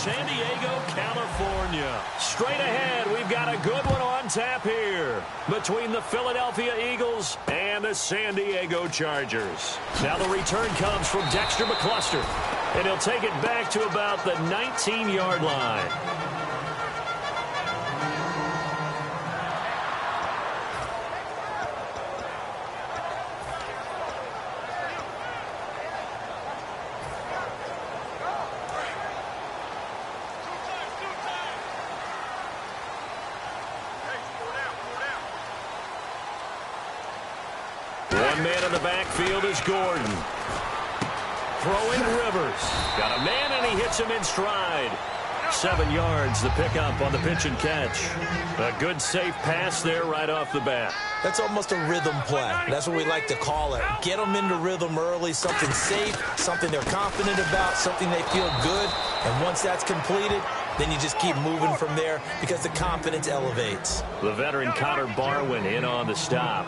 San Diego, California. Straight ahead, we've got a good one on tap here between the Philadelphia Eagles and the San Diego Chargers. Now the return comes from Dexter McCluster, and he'll take it back to about the 19-yard line. One man in the backfield is Gordon. Throwing Rivers. Got a man, and he hits him in stride. 7 yards, the pickup on the pitch and catch. A good, safe pass there right off the bat. That's almost a rhythm play. That's what we like to call it. Get them into rhythm early, something safe, something they're confident about, something they feel good. And once that's completed, then you just keep moving from there because the confidence elevates. The veteran Connor Barwin in on the stop.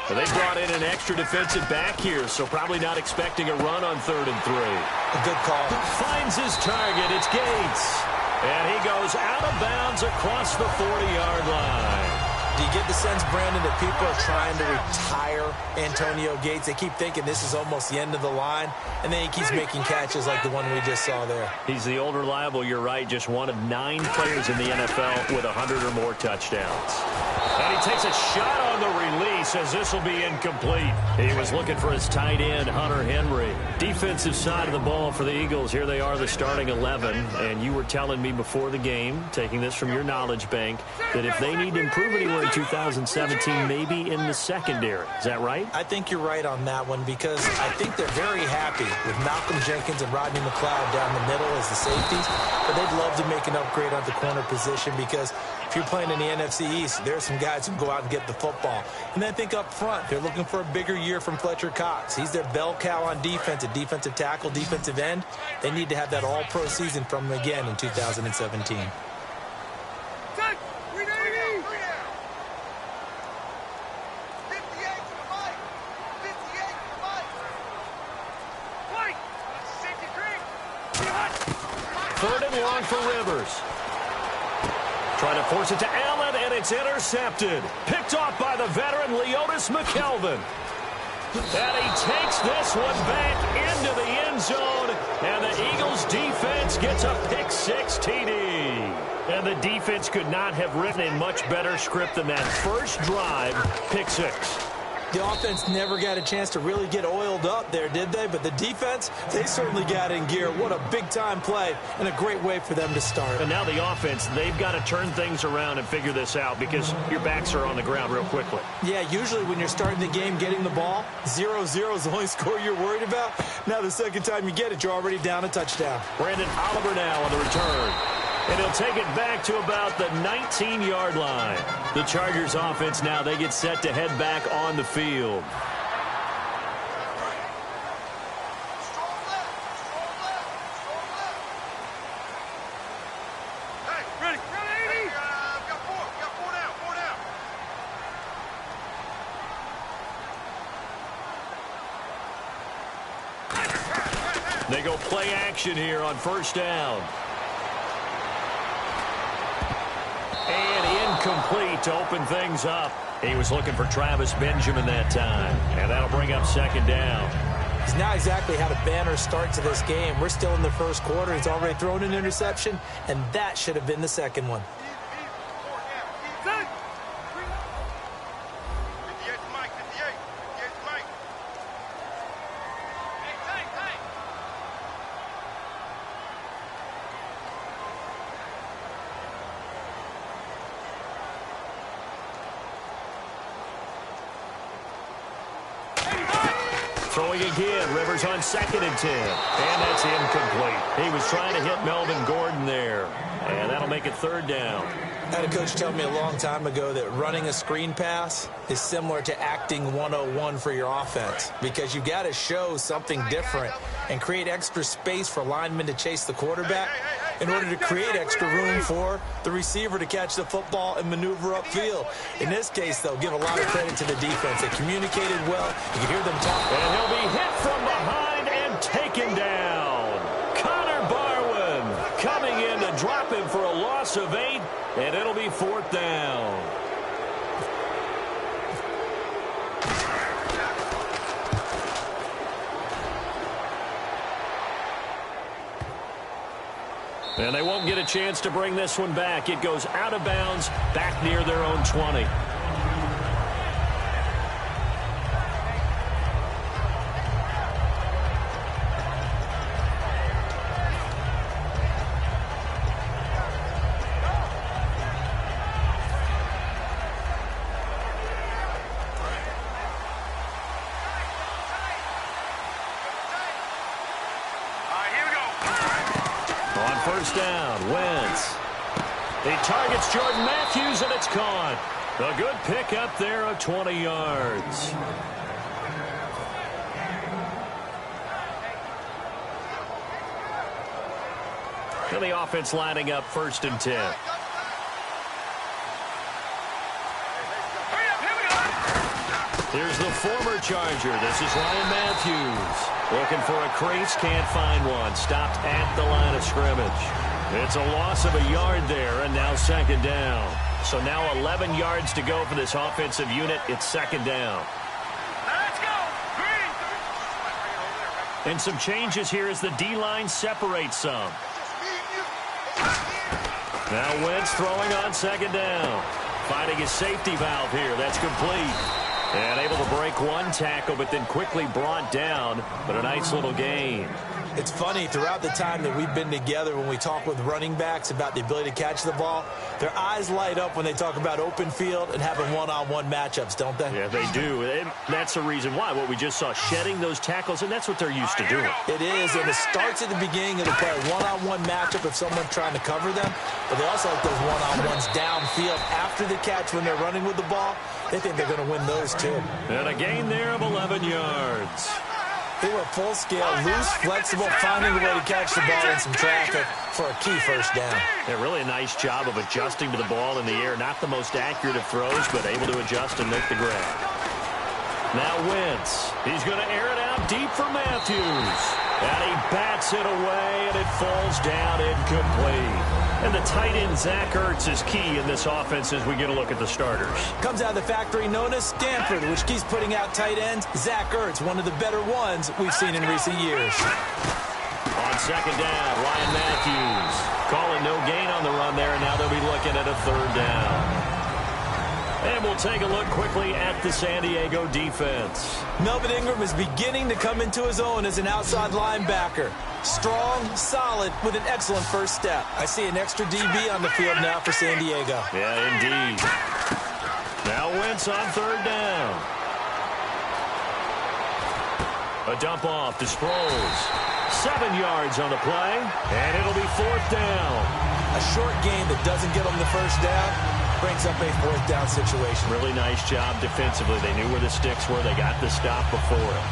They brought in an extra defensive back here, so probably not expecting a run on 3rd and 3. A good call. Finds his target. It's Gates. And he goes out of bounds across the 40-yard line. Do you get the sense, Brandon, that people are trying to retire Antonio Gates? They keep thinking this is almost the end of the line, and then he keeps making catches like the one we just saw there. He's the old reliable, you're right, just one of 9 players in the NFL with 100 or more touchdowns. And he takes a shot on the release as this will be incomplete. He was looking for his tight end, Hunter Henry. Defensive side of the ball for the Eagles. Here they are, the starting 11. And you were telling me before the game, taking this from your knowledge bank, that if they need to improve anywhere in 2017, maybe in the secondary. Is that right? I think you're right on that one because I think they're very happy with Malcolm Jenkins and Rodney McLeod down the middle as the safeties. But they'd love to make an upgrade at the corner position because if you're playing in the NFC East, there's some guys who go out and get the football. And then I think up front, they're looking for a bigger year from Fletcher Cox. He's their bell cow on defense, a defensive tackle, defensive end. They need to have that all-pro season from him again in 2017. Third and long for Rivers. Trying to force it to Allen, and it's intercepted. Picked off by the veteran Leotis McKelvin. And he takes this one back into the end zone, and the Eagles defense gets a pick-6 TD. And the defense could not have written a much better script than that first drive, pick-6. The offense never got a chance to really get oiled up there, did they? But the defense, they certainly got in gear. What a big-time play and a great way for them to start. And now the offense, they've got to turn things around and figure this out because your backs are on the ground real quickly. Yeah, usually when you're starting the game getting the ball, 0-0 is the only score you're worried about. Now the second time you get it, you're already down a touchdown. Brandon Oliver now on the return. And he'll take it back to about the 19-yard line. The Chargers offense now, they get set to head back on the field. They go play action here on first down. And incomplete to open things up. He was looking for Travis Benjamin that time. And that'll bring up second down. He's not exactly had a banner start to this game. We're still in the first quarter. He's already thrown an interception, and that should have been the second one. Throwing again, Rivers on 2nd and 10. And that's incomplete. He was trying to hit Melvin Gordon there. And that'll make it third down. I had a coach tell me a long time ago that running a screen pass is similar to acting 101 for your offense because you got to show something different and create extra space for linemen to chase the quarterback. in order to create extra room for the receiver to catch the football and maneuver upfield. In this case, though, give a lot of credit to the defense. They communicated well. You can hear them talk. And he'll be hit from behind and taken down. Connor Barwin coming in to drop him for a loss of 8, and it'll be 4th down. And they won't get a chance to bring this one back. It goes out of bounds, back near their own 20. First down, Wentz. He targets Jordan Matthews, and it's caught. A good pickup there of 20 yards. And the offense lining up 1st and 10. Here's the former Charger. This is Ryan Matthews. Looking for a crease, can't find one. Stopped at the line of scrimmage. It's a loss of a yard there, and now 2nd down. So now 11 yards to go for this offensive unit. It's 2nd down. Let's go! And some changes here as the D-line separates some. Now Wentz throwing on 2nd down. Finding his safety valve here. That's complete. And able to break one tackle, but then quickly brought down. But a nice little gain. It's funny, throughout the time that we've been together, when we talk with running backs about the ability to catch the ball, their eyes light up when they talk about open field and having one-on-one matchups, don't they? Yeah, they do. And that's the reason why. What we just saw, shedding those tackles, and that's what they're used to doing. It is, and it starts at the beginning of the play. One-on-one matchup if someone's trying to cover them, but they also like those one-on-ones downfield after the catch when they're running with the ball. They think they're going to win those, too. And a gain there of 11 yards. They were full scale, loose, flexible, finding a way to catch the ball in some traffic for a key 1st down. Yeah, really a nice job of adjusting to the ball in the air. Not the most accurate of throws, but able to adjust and make the grab. Now Wentz. He's going to air it out deep for Matthews. And he bats it away, and it falls down incomplete. And the tight end, Zach Ertz, is key in this offense as we get a look at the starters. Comes out of the factory known as Stanford, which keeps putting out tight ends. Zach Ertz, one of the better ones we've seen in recent years. On 2nd down, Ryan Matthews calling no gain on the run there, and now they'll be looking at a 3rd down. And we'll take a look quickly at the San Diego defense. Melvin Ingram is beginning to come into his own as an outside linebacker. Strong, solid, with an excellent first step. I see an extra DB on the field now for San Diego. Yeah, indeed. Now Wentz on 3rd down. A dump off to Sproles. 7 yards on the play, and it'll be 4th down. A short game that doesn't get them the 1st down brings up a 4th down situation. Really nice job defensively. They knew where the sticks were. They got the stop before it.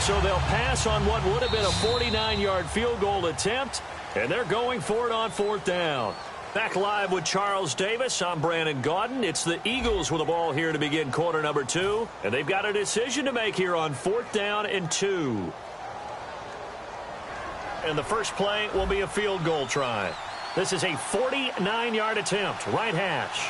So they'll pass on what would have been a 49-yard field goal attempt, and they're going for it on 4th down. Back live with Charles Davis. I'm Brandon Gaudin. It's the Eagles with the ball here to begin quarter number 2, and they've got a decision to make here on 4th down and 2. And the first play will be a field goal try. This is a 49-yard attempt, right hash.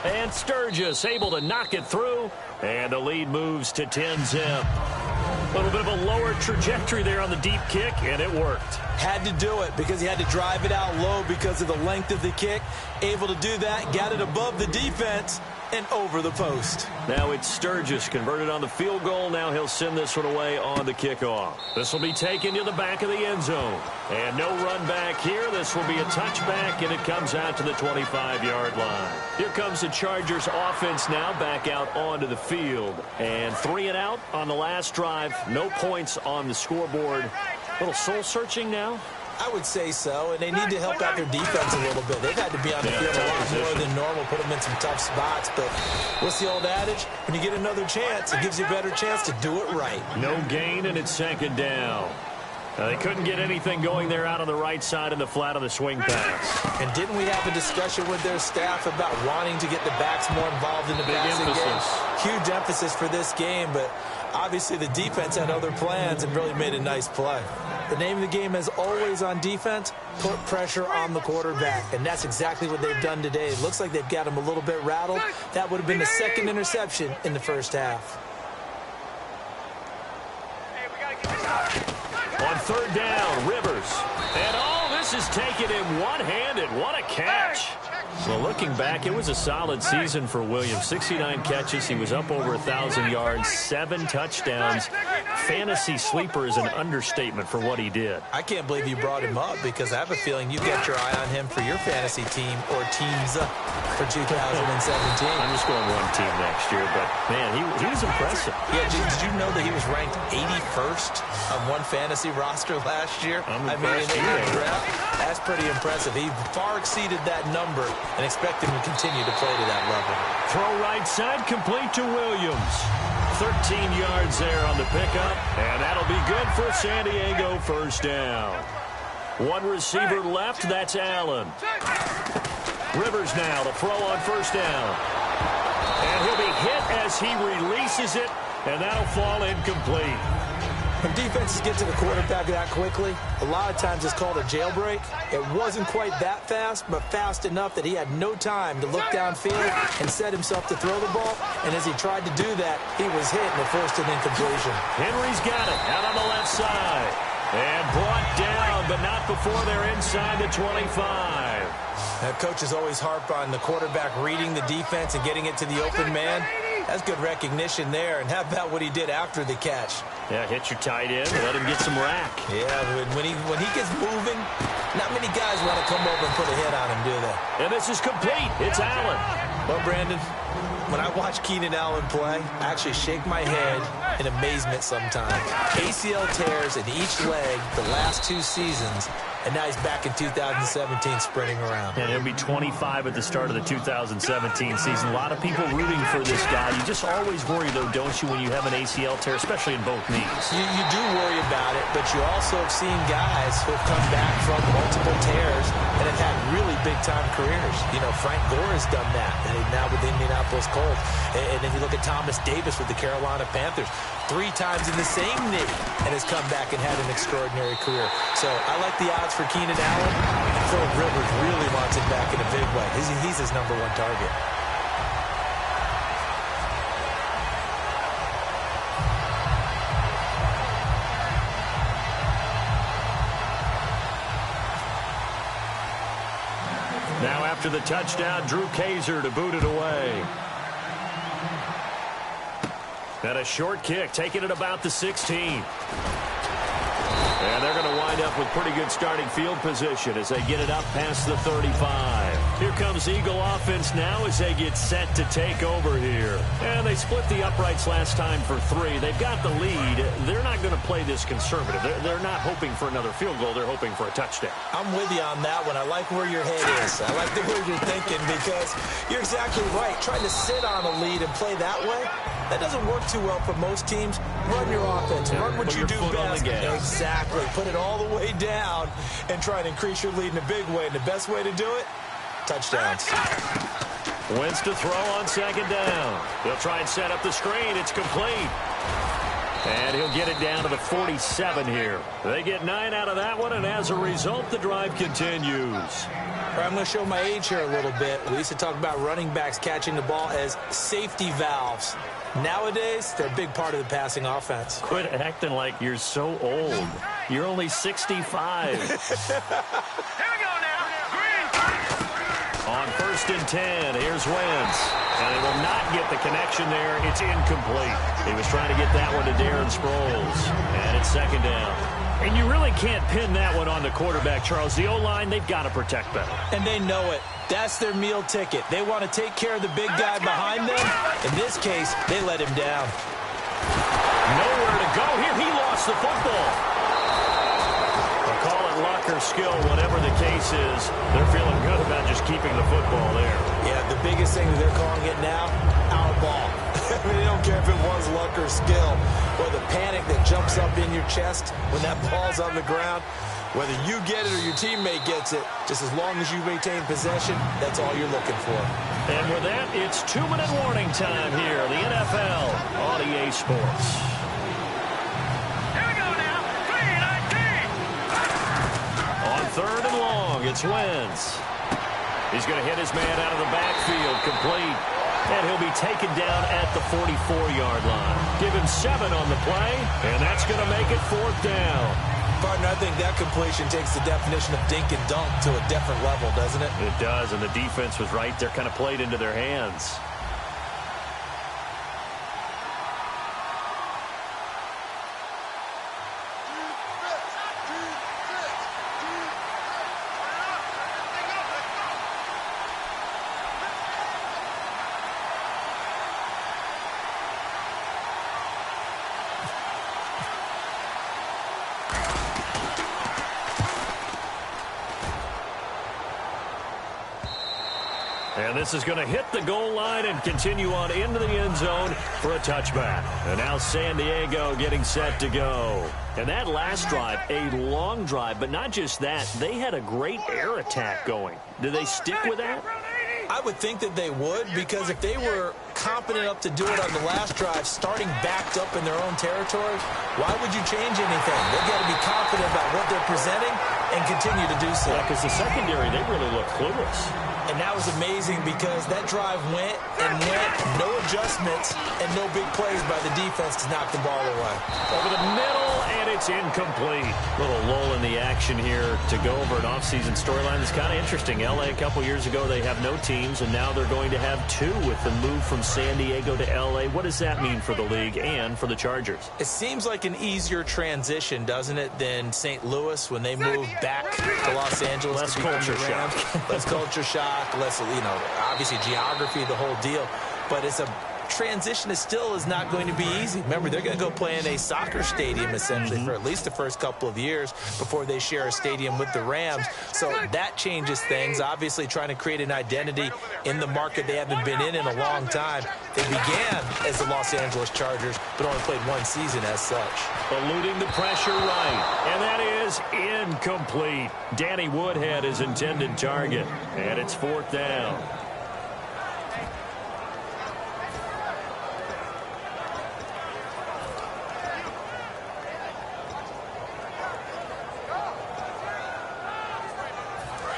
And Sturgis able to knock it through, and the lead moves to 10-zip. A little bit of a lower trajectory there on the deep kick, and it worked. Had to do it because he had to drive it out low because of the length of the kick. Able to do that, got it above the defense and over the post. Now it's Sturgis converted on the field goal. Now he'll send this one away on the kickoff. This will be taken to the back of the end zone. And no run back here. This will be a touchback, and it comes out to the 25-yard line. Here comes the Chargers offense now back out onto the field. And 3 and out on the last drive. No points on the scoreboard. A little soul-searching now. I would say so, and they need to help out their defense a little bit. They've had to be on the field a lot more than normal, put them in some tough spots. But what's the old adage? When you get another chance, it gives you a better chance to do it right. No gain, and it's second down. They couldn't get anything going there out on the right side in the flat of the swing pass. And didn't we have a discussion with their staff about wanting to get the backs more involved in the passing game? Huge emphasis for this game, but obviously the defense had other plans and really made a nice play. The name of the game is always on defense, put pressure on the quarterback, and that's exactly what they've done today. It looks like they've got him a little bit rattled. That would have been the second interception in the first half. On third down, Rivers. And this is taken in one-handed. What a catch. Well, looking back, it was a solid season for Williams. 69 catches. He was up over 1,000 yards, 7 touchdowns. Fantasy sleeper is an understatement for what he did. I can't believe you brought him up because I have a feeling you've got your eye on him for your fantasy team or teams for 2017. I'm just going one team next year, but, man, he was impressive. Yeah, did you know that he was ranked 81st on one fantasy roster last year? I mean, in the draft. That's pretty impressive. He far exceeded that number and expect him to continue to play to that level. Throw right side, complete to Williams. 13 yards there on the pickup, and that'll be good for San Diego first down. One receiver left, that's Allen. Rivers now to throw on first down. And he'll be hit as he releases it, and that'll fall incomplete. When defenses get to the quarterback that quickly, a lot of times it's called a jailbreak. It wasn't quite that fast, but fast enough that he had no time to look downfield and set himself to throw the ball. And as he tried to do that, he was hit and it forced an incompletion. Henry's got it out on the left side. And brought down, but not before they're inside the 25. Now, coaches always harp on the quarterback reading the defense and getting it to the open man. That's good recognition there. And how about what he did after the catch? Yeah, hit your tight end, let him get some rack. Yeah, when he gets moving, not many guys want to come over and put a hit on him, do they? And this is complete. It's Allen. Well, Brandon, when I watch Keenan Allen play, I actually shake my head in amazement sometimes. ACL tears in each leg the last 2 seasons, and now he's back in 2017 sprinting around. And he'll be 25 at the start of the 2017 season. A lot of people rooting for this guy. You just always worry, though, don't you, when you have an ACL tear, especially in both knees? You do worry about it, but you also have seen guys who have come back from multiple tears and have had really big-time careers. You know, Frank Gore has done that, and now with the Indianapolis Colts. And then you look at Thomas Davis with the Carolina Panthers. 3 times in the same knee and has come back and had an extraordinary career. So I like the odds for Keenan Allen. And Philip Rivers really wants it back in a big way. He's his #1 target. Now after the touchdown, Drew Kaiser to boot it away. And a short kick, taking it about the 16. And they're going to wind up with pretty good starting field position as they get it up past the 35. Here comes Eagle offense now as they get set to take over here. And they split the uprights last time for 3. They've got the lead. They're not going to play this conservative. They're not hoping for another field goal. They're hoping for a touchdown. I'm with you on that one. I like where your head is. I like the way you're thinking because you're exactly right. Trying to sit on a lead and play that way, that doesn't work too well for most teams. Run your offense. Run what you do best. Exactly. Put it all the way down and try and increase your lead in a big way. And the best way to do it, touchdowns. Wentz to throw on second down. They'll try and set up the screen. It's complete. And he'll get it down to the 47 here. They get 9 out of that one, and as a result, the drive continues. I'm going to show my age here a little bit. We used to talk about running backs catching the ball as safety valves. Nowadays, they're a big part of the passing offense. Quit acting like you're so old. You're only 65. Here we go now. On 1st and 10, here's Wentz. And he will not get the connection there. It's incomplete. He was trying to get that one to Darren Sproles. And it's second down. And you really can't pin that one on the quarterback, Charles. The O-line, they've got to protect better. And they know it. That's their meal ticket. They want to take care of the big guy behind them. In this case, they let him down. Nowhere to go here. He lost the football. They'll call it luck or or skill, whatever the case is, they're feeling good about just keeping the football there. Yeah, the biggest thing that they're calling it now, our ball. I mean, they don't care if it was luck or skill, or the panic that jumps up in your chest when that ball's on the ground. Whether you get it or your teammate gets it, just as long as you maintain possession, that's all you're looking for. And with that, it's 2-minute warning time here, the NFL on EA Sports. Here we go now. 3-19. On 3rd and long, it's Wentz. He's going to hit his man out of the backfield, complete. And he'll be taken down at the 44-yard line. Give him 7 on the play, and that's going to make it 4th down. Partner, I think that completion takes the definition of dink and dunk to a different level, doesn't it? It does, and the defense was right there, kind of played into their hands. And this is going to hit the goal line and continue on into the end zone for a touchback. And now San Diego getting set to go. And that last drive, a long drive, but not just that. They had a great air attack going. Do they stick with that? I would think that they would, because if they were competent enough to do it on the last drive, starting backed up in their own territory, why would you change anything? They've got to be confident about what they're presenting and continue to do so. Because the secondary, they really look clueless. And that was amazing because that drive went and went, no adjustments, and no big plays by the defense to knock the ball away. Over the middle, and it's incomplete. Little lull in the action here to go over an offseason storyline. It's kind of interesting. L.A. a couple years ago, they have no teams, and now they're going to have 2 with the move from San Diego to L.A. What does that mean for the league and for the Chargers? It seems like an easier transition, doesn't it, than St. Louis when they moved back to Los Angeles. Less culture shock. Less culture shock. Less, obviously geography, the whole deal. But it's a transition that still is not going to be easy. Remember, they're going to go play in a soccer stadium, essentially, for at least the first couple of years before they share a stadium with the Rams. So that changes things. Obviously, trying to create an identity in the market they haven't been in a long time. They began as the Los Angeles Chargers, but only played 1 season as such. Eluding the pressure right, and that is incomplete. Danny Woodhead is intended target, and it's 4th down.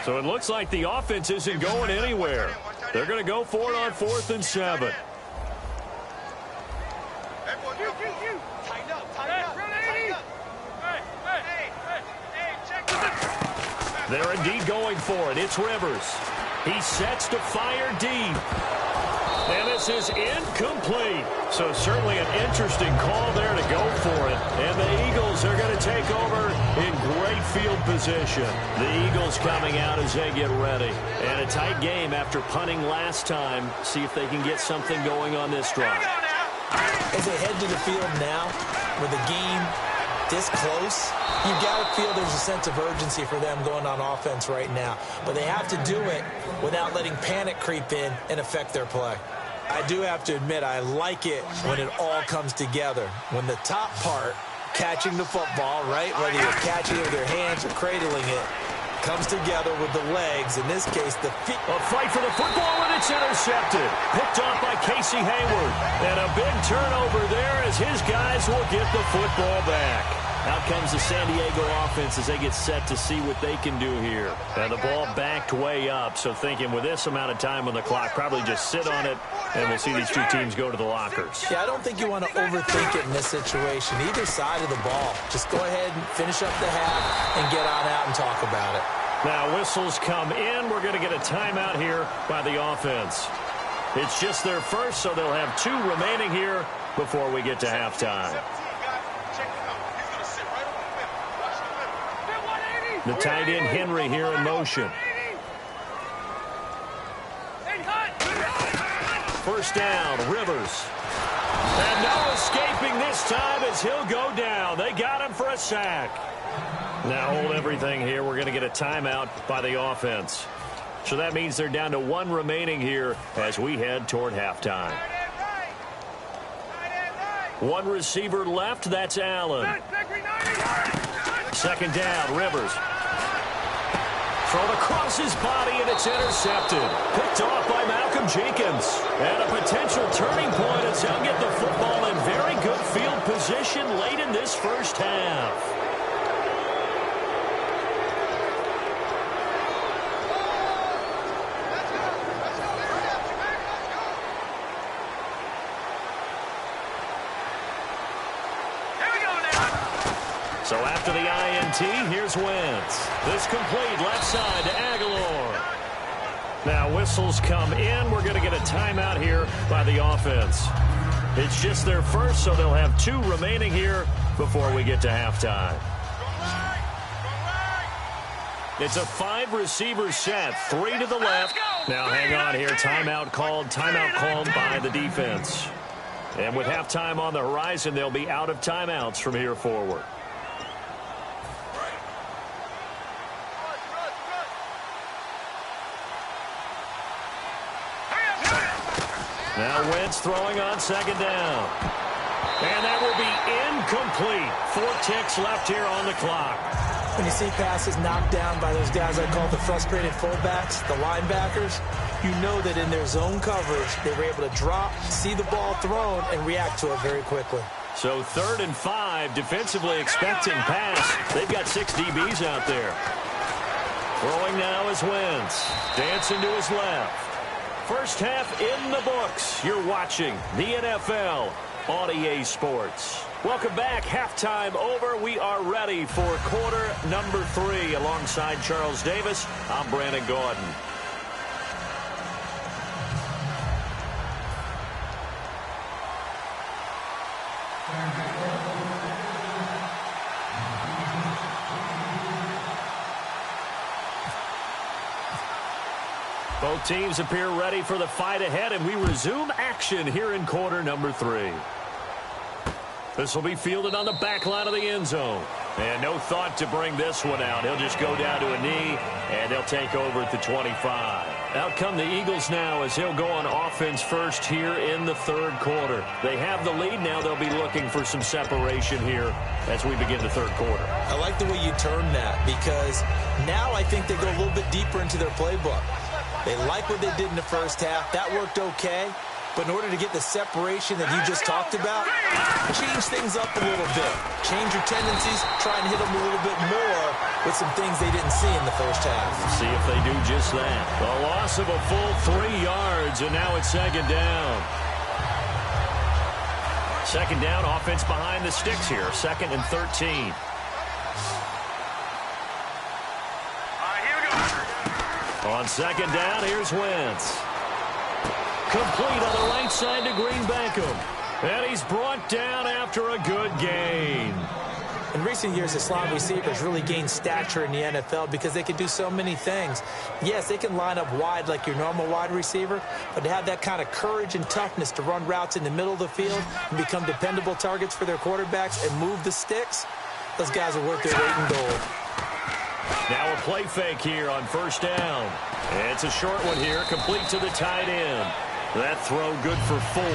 So it looks like the offense isn't going anywhere. They're going to go for it on 4th and 7. They're indeed going for it. It's Rivers. He sets to fire deep. And this is incomplete. So certainly an interesting call there to go for it. And the Eagles are going to take over in great field position. The Eagles coming out as they get ready. And a tight game after punting last time. See if they can get something going on this drive. As they head to the field now, with the game this close, you got to feel there's a sense of urgency for them going on offense right now. But they have to do it without letting panic creep in and affect their play. I do have to admit, I like it when it all comes together. When the top part, catching the football, right, whether you're catching it with your hands or cradling it, comes together with the legs. In this case, the feet. A fight for the football, and it's intercepted. Picked off by Casey Hayward. And a big turnover there as his guys will get the football back. Out comes the San Diego offense as they get set to see what they can do here. And the ball backed way up, so thinking with this amount of time on the clock, probably just sit on it, and we'll see these 2 teams go to the lockers. Yeah, I don't think you want to overthink it in this situation. Either side of the ball. Just go ahead and finish up the half and get on out and talk about it. Now whistles come in. We're going to get a timeout here by the offense. It's just their first, so they'll have 2 remaining here before we get to halftime. The tight end Henry here in motion. First down, Rivers. And no escaping this time as he'll go down. They got him for a sack. Now hold everything here. We're going to get a timeout by the offense. So that means they're down to one remaining here as we head toward halftime. One receiver left. That's Allen. Second down, Rivers. Thrown across his body, and it's intercepted. Picked off by Malcolm Jenkins. And a potential turning point as he'll get the football in very good field position late in this first half. So after the INT, here's Wentz. This complete left side to Aguilar. Now whistles come in. We're going to get a timeout here by the offense. It's just their first, so they'll have two remaining here before we get to halftime. It's a 5-receiver set, 3 to the left. Now hang on here. Timeout called by the defense. And with halftime on the horizon, they'll be out of timeouts from here forward. Now Wentz throwing on second down. And that will be incomplete. 4 ticks left here on the clock. When you see passes knocked down by those guys I call the frustrated fullbacks, the linebackers, you know that in their zone coverage, they were able to drop, see the ball thrown, and react to it very quickly. So 3rd and 5, defensively expecting pass. They've got 6 DBs out there. Throwing now is Wentz. Dancing to his left. First half in the books. You're watching the NFL on EA Sports. Welcome back. Halftime over. We are ready for quarter number 3. Alongside Charles Davis, I'm Brandon Gordon. Both teams appear ready for the fight ahead, and we resume action here in quarter number 3. This will be fielded on the back line of the end zone. And no thought to bring this one out. He'll just go down to a knee, and they'll take over at the 25. Out come the Eagles now as he'll go on offense first here in the 3rd quarter. They have the lead. Now they'll be looking for some separation here as we begin the 3rd quarter. I like the way you turn that because now I think they go a little bit deeper into their playbook. They like what they did in the first half. That worked okay. But in order to get the separation that you just talked about, change things up a little bit. Change your tendencies. Try and hit them a little bit more with some things they didn't see in the first half. See if they do just that. A loss of a full 3 yards, and now it's second down. Second down, offense behind the sticks here. 2nd and 13. On second down, here's Wentz. Complete on the right side to Green Bankham. And he's brought down after a good gain. In recent years, the slot receivers really gained stature in the NFL because they can do so many things. Yes, they can line up wide like your normal wide receiver, but to have that kind of courage and toughness to run routes in the middle of the field and become dependable targets for their quarterbacks and move the sticks, those guys are worth their weight in gold. Now a play fake here on first down. It's a short one here, complete to the tight end. That throw good for 4.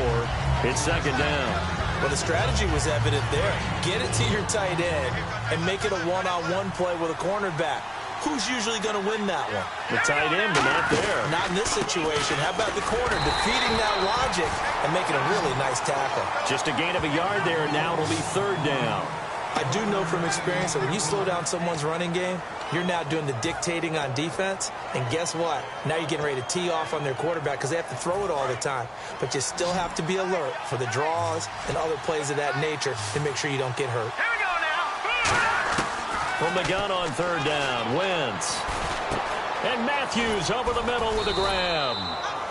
It's second down. Well, the strategy was evident there. Get it to your tight end and make it a one-on-one play with a cornerback. Who's usually going to win that one? The tight end, but not there. Not in this situation. How about the corner defeating that logic and making a really nice tackle? Just a gain of a yard there, and now it'll be 3rd down. I do know from experience that when you slow down someone's running game, you're now doing the dictating on defense. And guess what? Now you're getting ready to tee off on their quarterback because they have to throw it all the time. But you still have to be alert for the draws and other plays of that nature to make sure you don't get hurt. Here we go now. From the gun on 3rd down, Wentz. And Matthews over the middle with a grab.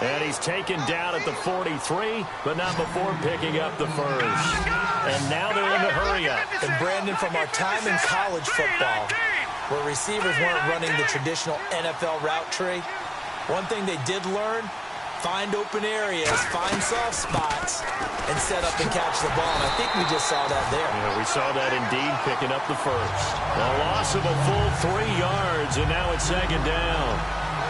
And he's taken down at the 43, but not before picking up the first. And now they're in the hurry-up. And Brandon, from our time in college football, where receivers weren't running the traditional NFL route tree, one thing they did learn, find open areas, find soft spots, and set up and catch the ball. And I think we just saw that there. Yeah, we saw that indeed, picking up the first. A loss of a full 3 yards, and now it's second down.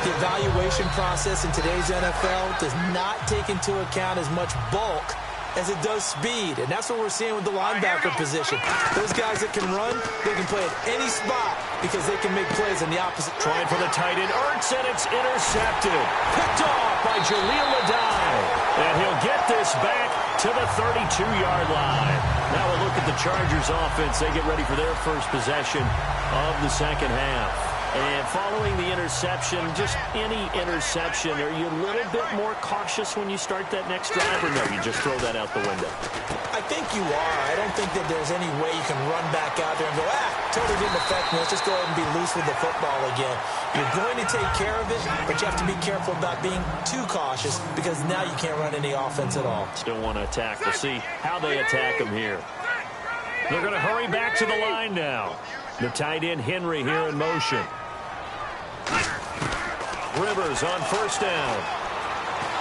The evaluation process in today's NFL does not take into account as much bulk as it does speed, and that's what we're seeing with the linebacker position. Those guys that can run, they can play at any spot because they can make plays in the opposite. Trying for the tight end, Ertz, and it's intercepted. Picked off by Jaleel Adai, and he'll get this back to the 32-yard line. Now a look at the Chargers offense. They get ready for their first possession of the second half. And following the interception, just any interception, are you a little bit more cautious when you start that next drive, or no, you just throw that out the window? I think you are. I don't think that there's any way you can run back out there and go, totally didn't affect me. Let's just go ahead and be loose with the football again. You're going to take care of it, but you have to be careful about being too cautious because now you can't run any offense at all. Still want to attack. We'll see how they attack them here. They're going to hurry back to the line now. The tight end, Henry, here in motion. Rivers on first down.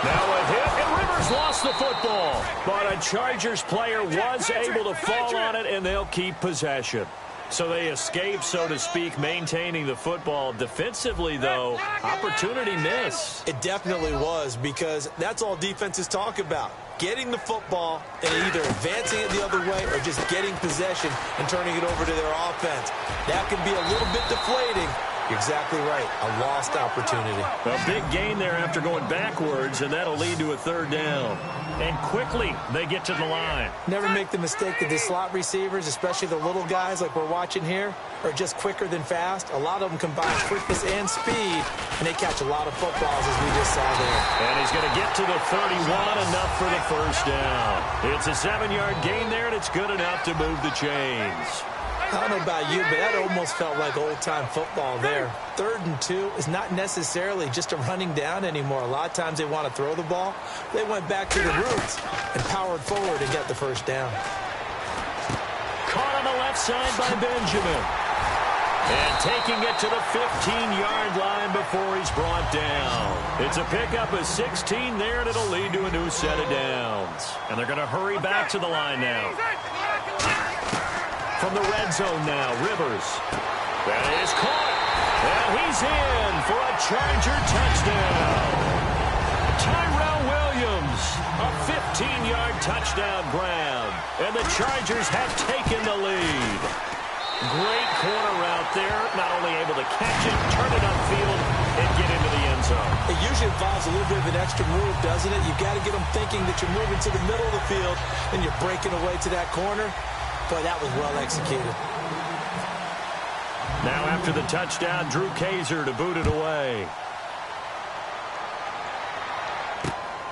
Now a hit, and Rivers lost the football. But a Chargers player was able to fall on it, and they'll keep possession. So they escape, so to speak, maintaining the football. Defensively, though, opportunity miss. It definitely was, because that's all defenses talk about. Getting the football and either advancing it the other way or just getting possession and turning it over to their offense. That can be a little bit deflating. You're exactly right. A lost opportunity. A big gain there after going backwards, and that'll lead to a third down. And quickly, they get to the line. Never make the mistake that the slot receivers, especially the little guys like we're watching here, are just quicker than fast. A lot of them combine quickness and speed, and they catch a lot of footballs, as we just saw there. And he's going to get to the 31, enough for the first down. It's a 7-yard gain there, and it's good enough to move the chains. I don't know about you, but that almost felt like old-time football there. 3rd and 2 is not necessarily just a running down anymore. A lot of times they want to throw the ball. They went back to the roots and powered forward and got the first down. Caught on the left side by Benjamin. And taking it to the 15-yard line before he's brought down. It's a pickup of 16 there, and it'll lead to a new set of downs. And they're going to hurry back to the line now. From the red zone now, Rivers. That is caught. And he's in for a Charger touchdown. Tyrell Williams, a 15-yard touchdown grab. And the Chargers have taken the lead. Great corner route there. Not only able to catch it, turn it upfield, and get into the end zone. It usually involves a little bit of an extra move, doesn't it? You've got to get them thinking that you're moving to the middle of the field and you're breaking away to that corner. Boy, that was well executed. Now after the touchdown, Drew Kaiser to boot it away.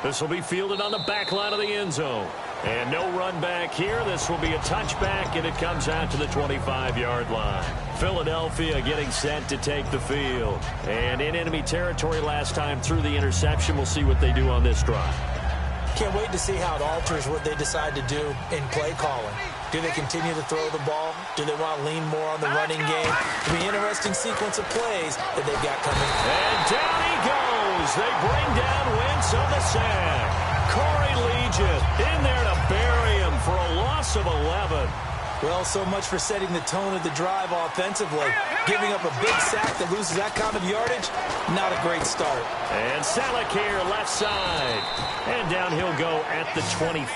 This will be fielded on the back line of the end zone. And no run back here. This will be a touchback, and it comes out to the 25-yard line. Philadelphia getting set to take the field. And in enemy territory last time through the interception. We'll see what they do on this drive. Can't wait to see how it alters what they decide to do in play calling. Do they continue to throw the ball? Do they want to lean more on the running game? It'll be an interesting sequence of plays that they've got coming. And down he goes. They bring down Wentz on the sack. Corey Legion in there to bury him for a loss of 11. Well, so much for setting the tone of the drive offensively. Giving up a big sack that loses that kind of yardage, not a great start. And Salek here, left side. And down he'll go at the 25.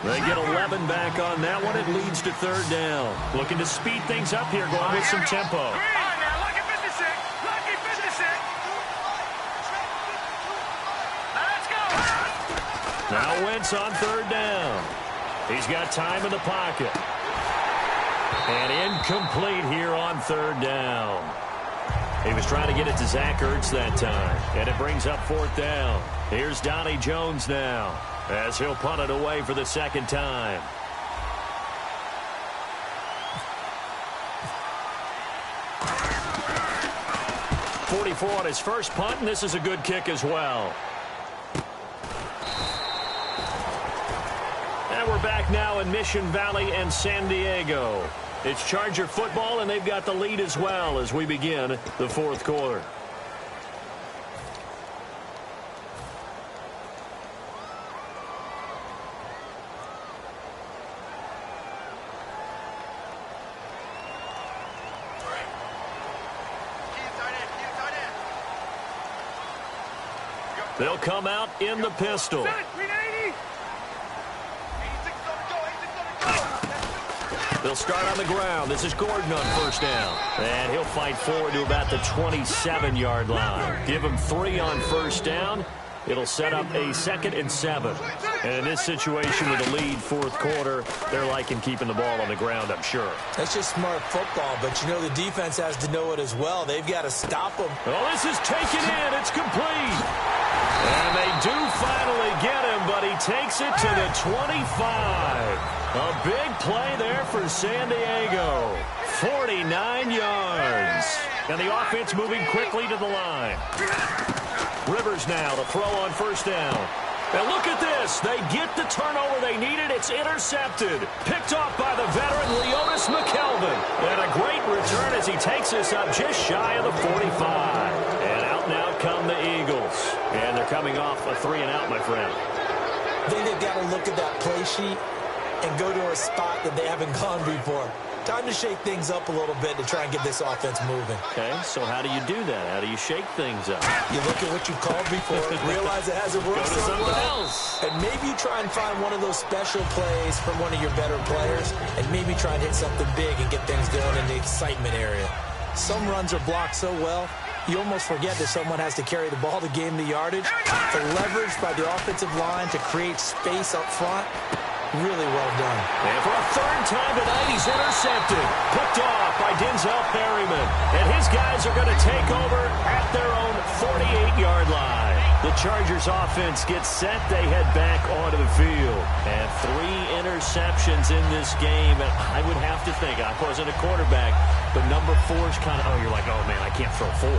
They get 11 back on that one. It leads to third down. Looking to speed things up here, going with some tempo. All right, now, lucky 56. Lucky 56. Now, let's go. Now Wentz on third down. He's got time in the pocket. And incomplete here on third down. He was trying to get it to Zach Ertz that time. And it brings up fourth down. Here's Donnie Jones now, as he'll punt it away for the second time. .44 on his first punt, and this is a good kick as well. And we're back now in Mission Valley and San Diego. It's Charger football, and they've got the lead as well as we begin the fourth quarter. They'll come out in the pistol. They'll start on the ground. This is Gordon on first down. And he'll fight forward to about the 27-yard line. Give him 3 on first down. It'll set up a 2nd and 7. And in this situation with a lead fourth quarter, they're liking keeping the ball on the ground, I'm sure. That's just smart football, but you know the defense has to know it as well. They've got to stop them. Oh, this is taken in. It's complete. And they do finally get him, but he takes it to the 25. A big play there for San Diego. 49 yards. And the offense moving quickly to the line. Rivers now to throw on first down. And look at this. They get the turnover they needed. It's intercepted. Picked off by the veteran Leonis McKelvin. And a great return as he takes this up just shy of the 45. And out come the Eagles. And they're coming off a 3-and-out, my friend. I think they've got to look at that play sheet and go to a spot that they haven't gone before. Time to shake things up a little bit to try and get this offense moving. Okay, so how do you do that? How do you shake things up? You look at what you called before, realize it hasn't worked so well, else. and maybe you try and find one of those special plays from one of your better players, and maybe try and hit something big and get things going in the excitement area. Some runs are blocked so well, you almost forget that someone has to carry the ball to gain the yardage. The leverage by the offensive line to create space up front, really well done. And for a third time tonight, he's intercepted. Picked off by Denzel Perryman. And his guys are going to take over at their own 48-yard line. The Chargers offense gets set. They head back onto the field. And 3 interceptions in this game. And I would have to think, I wasn't a quarterback, but number 4 is kind of, you're like, oh, man, I can't throw 4.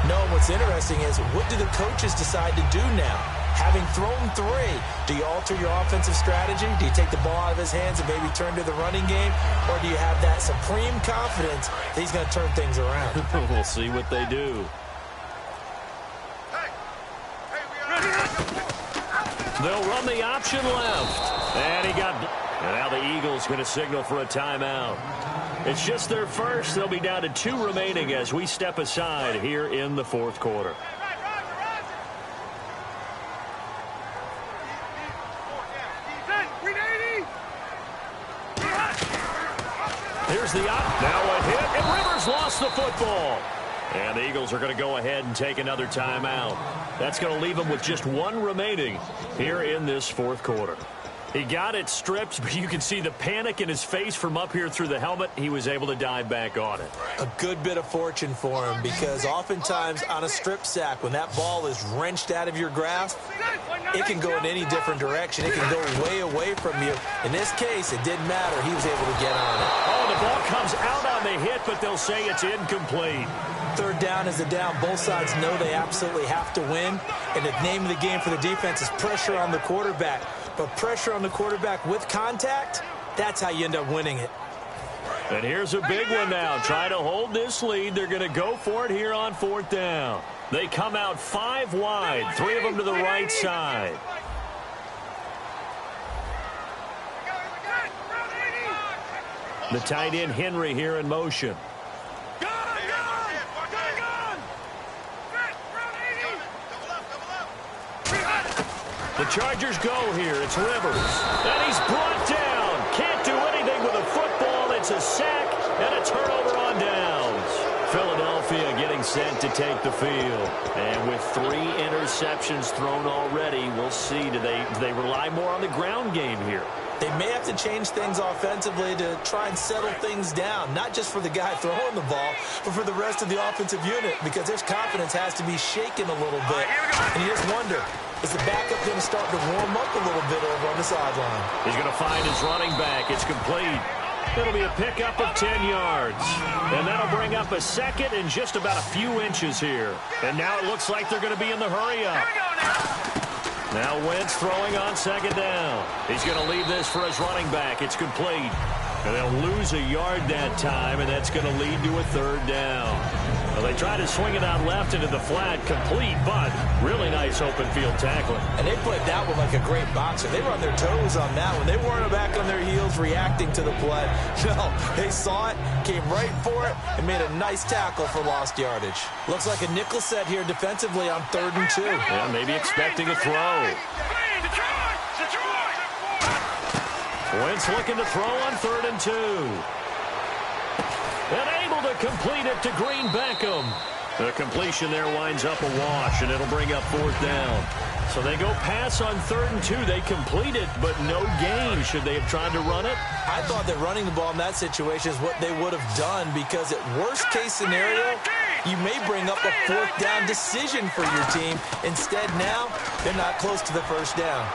No, what's interesting is, what do the coaches decide to do now? Having thrown 3, do you alter your offensive strategy? Do you take the ball out of his hands and maybe turn to the running game? Or do you have that supreme confidence that he's going to turn things around? We'll see what they do. They'll run the option left. And he got... And now the Eagles going to signal for a timeout. It's just their first. They'll be down to 2 remaining as we step aside here in the fourth quarter. Here's the up. Now a hit, and Rivers lost the football. And the Eagles are going to go ahead and take another timeout. That's going to leave them with just 1 remaining here in this fourth quarter. He got it stripped, but you can see the panic in his face from up here through the helmet. He was able to dive back on it. A good bit of fortune for him, because oftentimes on a strip sack, when that ball is wrenched out of your grasp, it can go in any different direction. It can go way away from you. In this case, it didn't matter. He was able to get on it. Oh, the ball comes out on the hit, but they'll say it's incomplete. Third down is a down. Both sides know they absolutely have to win. And the name of the game for the defense is pressure on the quarterback. But pressure on the quarterback with contact, that's how you end up winning it. And here's a big one now. Try to hold this lead. They're going to go for it here on 4th down. They come out 5 wide, 3 of them to the right side. The tight end Henry here in motion. The Chargers go here. It's Rivers. And he's brought down. Can't do anything with a football. It's a sack and a turnover on downs. Philadelphia getting set to take the field. And with 3 interceptions thrown already, we'll see. Do they rely more on the ground game here? They may have to change things offensively to try and settle things down, not just for the guy throwing the ball, but for the rest of the offensive unit, because their confidence has to be shaken a little bit. And you just wonder, is the backup going to start to warm up a little bit over on the sideline? He's going to find his running back. It's complete. It'll be a pickup of 10 yards. And that'll bring up a 2nd and just about a few inches here. And now it looks like they're going to be in the hurry-up. Now Wentz throwing on 2nd down. He's going to leave this for his running back. It's complete. And they'll lose a yard that time, and that's going to lead to a 3rd down. Well, they tried to swing it out left into the flat, complete, but really nice open field tackling. And they played that one like a great boxer. They were on their toes on that one. They weren't back on their heels reacting to the play. No, they saw it, came right for it, and made a nice tackle for lost yardage. Looks like a nickel set here defensively on 3rd and 2. Yeah, maybe expecting a throw. Wentz looking to throw on 3rd and 2. And able to complete it to Green Beckham. The completion there winds up a wash, and it'll bring up 4th down. So they go pass on 3rd and 2. They complete it, but no gain. Should they have tried to run it? I thought that running the ball in that situation is what they would have done, because at worst case scenario, you may bring up a 4th down decision for your team. Instead now, they're not close to the 1st down.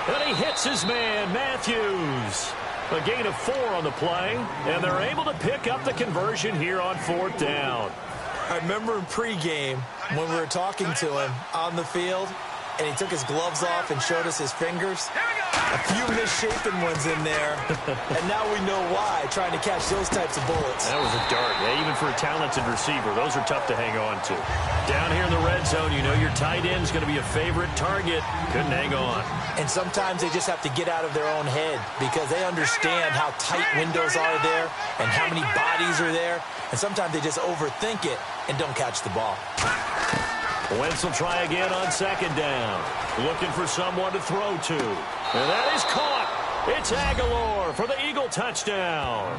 And he hits his man, Matthews. A gain of 4 on the play, and they're able to pick up the conversion here on 4th down. I remember in pregame when we were talking to him on the field, and he took his gloves off and showed us his fingers. A few misshapen ones in there, and now we know why, trying to catch those types of bullets. That was a dart. Yeah, even for a talented receiver, those are tough to hang on to. Down here in the red zone, you know your tight end's going to be a favorite target. Couldn't hang on. And sometimes they just have to get out of their own head, because they understand how tight windows are there and how many bodies are there. And sometimes they just overthink it and don't catch the ball. Wentz will try again on 2nd down. Looking for someone to throw to. And that is caught. It's Aguilar for the Eagle touchdown.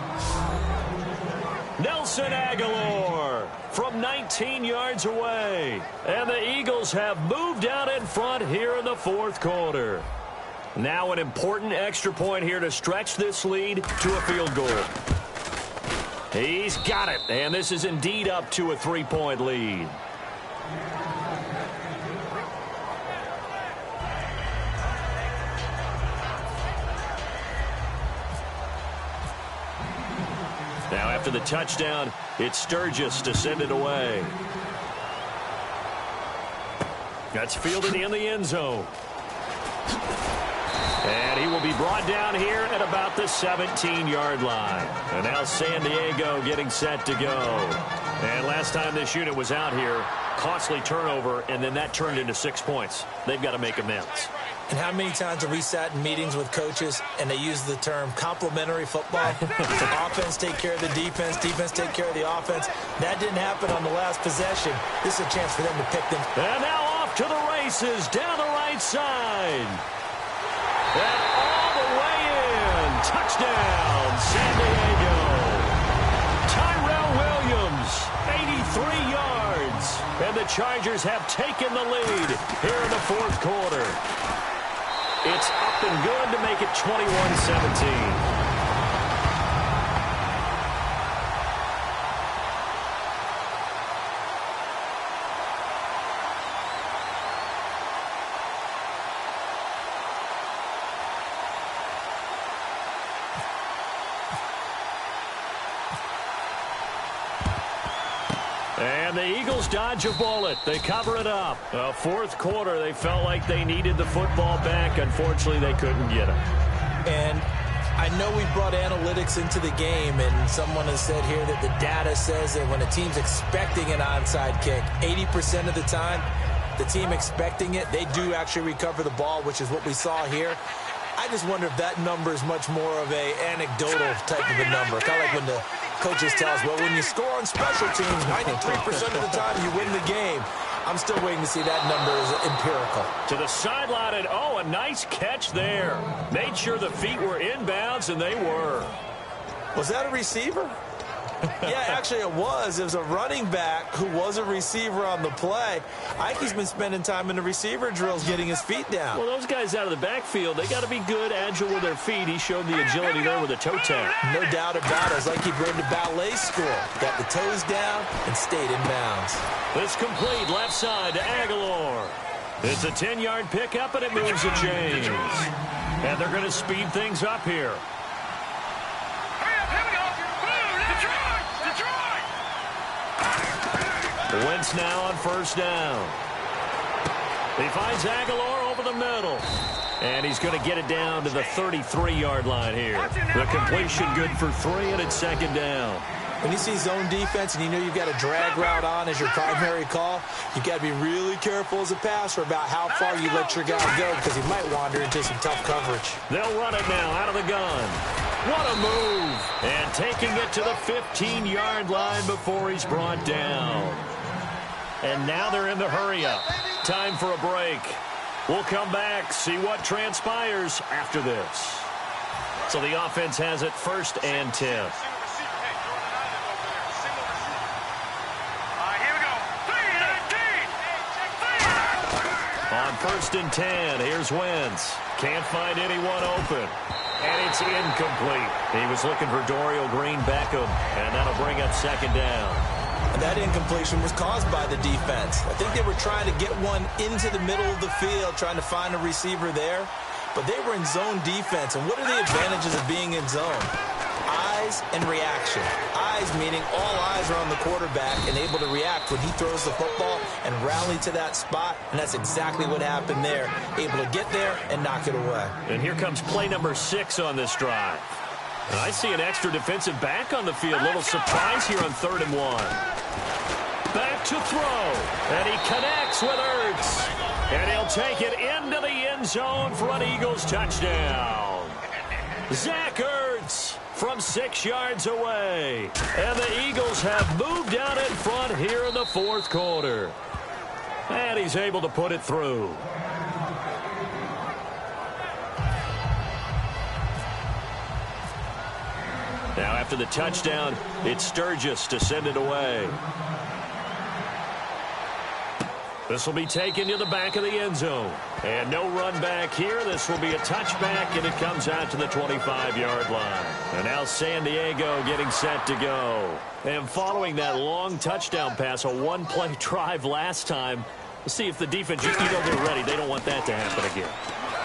Nelson Aguilar from 19 yards away. And the Eagles have moved out in front here in the 4th quarter. Now an important extra point here to stretch this lead to a field goal. He's got it. And this is indeed up to a 3-point lead. Now after the touchdown, it's Sturgis to send it away. That's fielded in the end zone. And he will be brought down here at about the 17-yard line. And now San Diego getting set to go. And last time this unit was out here, costly turnover, and then that turned into 6 points. They've got to make amends. And how many times have we sat in meetings with coaches and they use the term complementary football? Offense take care of the defense, defense take care of the offense. That didn't happen on the last possession. This is a chance for them to pick them. And now off to the races down the right side. And all the way in. Touchdown, San Diego. Tyrell Williams, 83 yards. And the Chargers have taken the lead here in the 4th quarter. It's up and good to make it 21-17. And the Eagles dodge a bullet. They cover it up. 4th quarter, they felt like they needed the football back. Unfortunately, they couldn't get it. And I know we brought analytics into the game, and someone has said here that the data says that when a team's expecting an onside kick, 80% of the time, the team expecting it, they do actually recover the ball, which is what we saw here. I just wonder if that number is much more of a anecdotal type of a number. Kind of like when the coaches tell us, well, when you score on special teams, 93% of the time you win the game. I'm still waiting to see that number is empirical. To the sideline, and oh, a nice catch there. Made sure the feet were inbounds, and they were. Was that a receiver? Yeah, actually it was. It was a running back who was a receiver on the play. Ike's been spending time in the receiver drills getting his feet down. Well, those guys out of the backfield, they got to be good, agile with their feet. He showed the agility there with a toe tap. No doubt about it. It's like he been to ballet school. Got the toes down and stayed in bounds. It's complete left side to Aguilar. It's a 10-yard pickup, and it moves the chains. And they're going to speed things up here. Wentz now on 1st down. He finds Aguilar over the middle. And he's going to get it down to the 33-yard line here. The completion good for 3, and it's 2nd down. When you see zone defense and you know you've got a drag route on as your primary call, you've got to be really careful as a passer about how far you let your guy go because he might wander into some tough coverage. They'll run it now out of the gun. What a move. And taking it to the 15-yard line before he's brought down. And now they're in the hurry-up. Time for a break. We'll come back, see what transpires after this. So the offense has it 1st and 10. On 1st and 10, here's Wentz. Can't find anyone open. And it's incomplete. He was looking for Dorial Green-Beckham, and that'll bring up 2nd down. And that incompletion was caused by the defense. I think they were trying to get one into the middle of the field, trying to find a receiver there. But they were in zone defense. And what are the advantages of being in zone? Eyes and reaction. Eyes meaning all eyes are on the quarterback and able to react when he throws the football and rally to that spot. And that's exactly what happened there. Able to get there and knock it away. And here comes play number 6 on this drive. And I see an extra defensive back on the field. Little surprise here on 3rd and 1. Back to throw. And he connects with Ertz. And he'll take it into the end zone for an Eagles touchdown. Zach Ertz from 6 yards away. And the Eagles have moved out in front here in the 4th quarter. And he's able to put it through. Now after the touchdown, it's Sturgis to send it away. This will be taken to the back of the end zone. And no run back here. This will be a touchback, and it comes out to the 25-yard line. And now San Diego getting set to go. And following that long touchdown pass, a one-play drive last time, let's see if the defense, you know they're ready. They don't want that to happen again.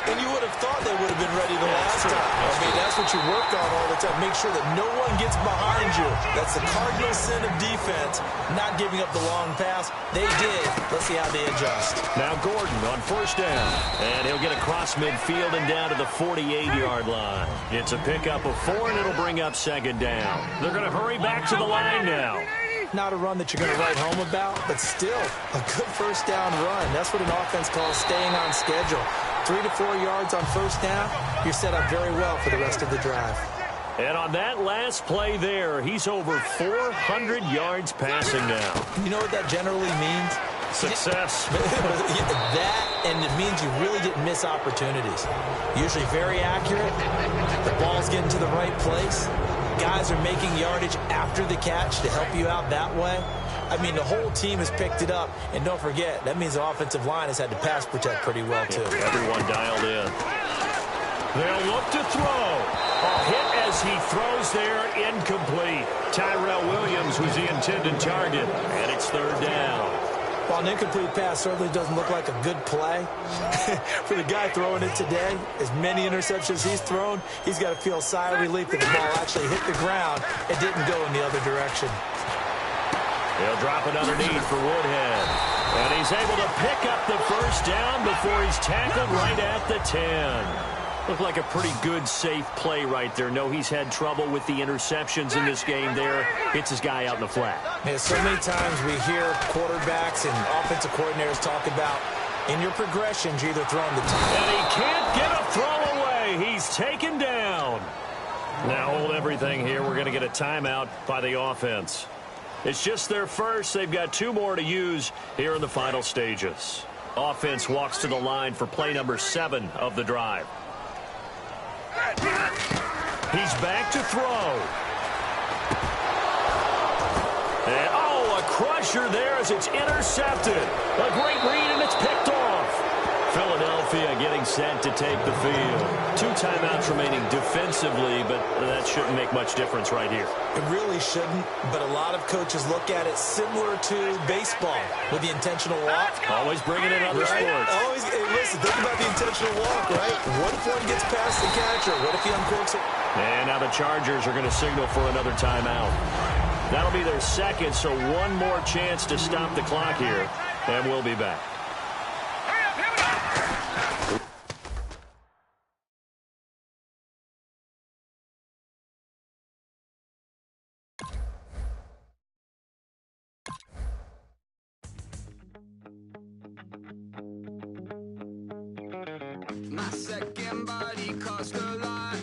And you would have thought they would have been ready the last time. I mean, that's what you work on all the time. Make sure that no one gets behind you. That's the cardinal sin of defense, not giving up the long pass. They did. Let's see how they adjust. Now Gordon on 1st down. And he'll get across midfield and down to the 48-yard line. It's a pickup of 4, and it'll bring up 2nd down. They're going to hurry back to the line now. Not a run that you're going to write home about, but still a good 1st down run. That's what an offense calls staying on schedule. 3 to 4 yards on 1st down, you're set up very well for the rest of the drive. And on that last play there, he's over 400 yards passing now. You know what that generally means? Success. That, and it means you really didn't miss opportunities. Usually very accurate. The ball's getting to the right place. Guys are making yardage after the catch to help you out that way. I mean, the whole team has picked it up. And don't forget, that means the offensive line has had to pass protect pretty well, too. Everyone dialed in. They'll look to throw. A hit as he throws there, incomplete. Tyrell Williams was the intended target, and it's 3rd down. While an incomplete pass certainly doesn't look like a good play, for the guy throwing it today, as many interceptions he's thrown, he's got to feel a sigh of relief that the ball actually hit the ground and didn't go in the other direction. He'll drop it underneath for Woodhead. And he's able to pick up the 1st down before he's tackled right at the 10. Looked like a pretty good, safe play right there. No, he's had trouble with the interceptions in this game there. Hits his guy out in the flat. Yeah, so many times we hear quarterbacks and offensive coordinators talk about, in your progressions, you're either throwing the top. And he can't get a throw away. He's taken down. Now hold everything here. We're going to get a timeout by the offense. It's just their first. They've got 2 more to use here in the final stages. Offense walks to the line for play number 7 of the drive. He's back to throw. And, a crusher there as it's intercepted. A great read, and it's picked off. Philadelphia getting set to take the field. 2 timeouts remaining defensively, but that shouldn't make much difference right here. It really shouldn't, but a lot of coaches look at it similar to baseball with the intentional walk. Always bringing in other sports. Always, hey, listen, think about the intentional walk, right? What if one gets past the catcher? What if he uncorks it? And now the Chargers are going to signal for another timeout. That'll be their 2nd, so 1 more chance to stop the clock here, and we'll be back. My second body cost a lot.